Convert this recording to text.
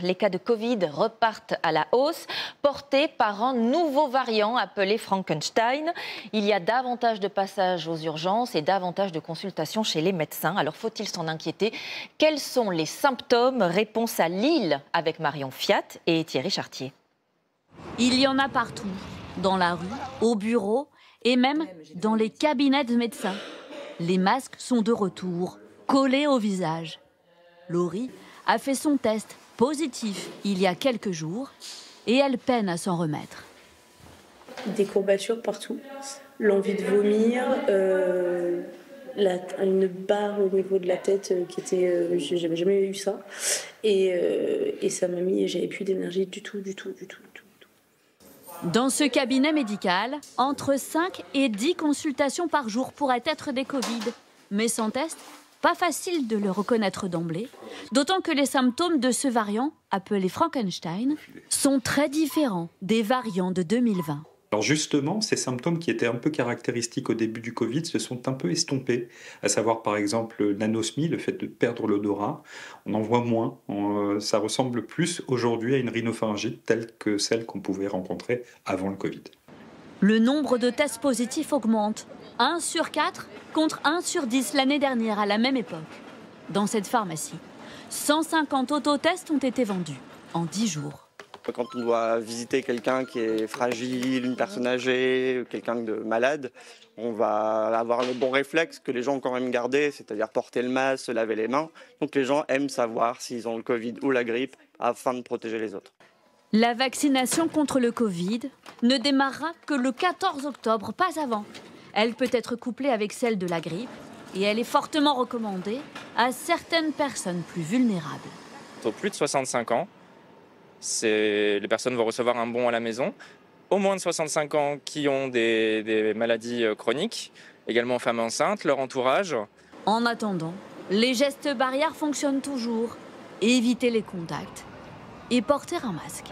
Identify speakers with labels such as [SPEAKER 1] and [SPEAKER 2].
[SPEAKER 1] les cas de Covid repartent à la hausse, portés par un nouveau variant appelé Frankenstein. Il y a davantage de passages aux urgences et davantage de consultations chez les médecins. Alors faut-il s'en inquiéter? Quels sont les symptômes? Réponse à Lille avec Marion Fiat et Thierry Chartier.
[SPEAKER 2] Il y en a partout, dans la rue, au bureau et même dans les cabinets de médecins. Les masques sont de retour, collés au visage. Laurie a fait son test positif il y a quelques jours et elle peine à s'en remettre.
[SPEAKER 3] Des courbatures partout, l'envie de vomir, une barre au niveau de la tête qui était... j'avais jamais eu ça. Et ça m'a mis... J'avais plus d'énergie du tout.
[SPEAKER 2] Dans ce cabinet médical, entre 5 et 10 consultations par jour pourraient être des Covid. Mais sans test, pas facile de le reconnaître d'emblée, d'autant que les symptômes de ce variant, appelé Frankenstein, sont très différents des variants de 2020.
[SPEAKER 4] Alors justement, ces symptômes qui étaient un peu caractéristiques au début du Covid se sont un peu estompés, à savoir par exemple l'anosmie, le fait de perdre l'odorat. On en voit moins, ça ressemble plus aujourd'hui à une rhinopharyngite telle que celle qu'on pouvait rencontrer avant le Covid.
[SPEAKER 2] Le nombre de tests positifs augmente, 1 sur 4 contre 1 sur 10 l'année dernière à la même époque. Dans cette pharmacie, 150 autotests ont été vendus en 10 jours.
[SPEAKER 5] Quand on doit visiter quelqu'un qui est fragile, une personne âgée, quelqu'un de malade, on va avoir le bon réflexe que les gens ont quand même gardé, c'est-à-dire porter le masque, se laver les mains. Donc les gens aiment savoir s'ils ont le Covid ou la grippe afin de protéger les autres.
[SPEAKER 2] La vaccination contre le Covid ne démarrera que le 14 octobre, pas avant. Elle peut être couplée avec celle de la grippe et elle est fortement recommandée à certaines personnes plus vulnérables.
[SPEAKER 6] Au plus de 65 ans, les personnes vont recevoir un bon à la maison. Au moins de 65 ans qui ont des maladies chroniques, également femmes enceintes, leur entourage.
[SPEAKER 2] En attendant, les gestes barrières fonctionnent toujours. Éviter les contacts et porter un masque.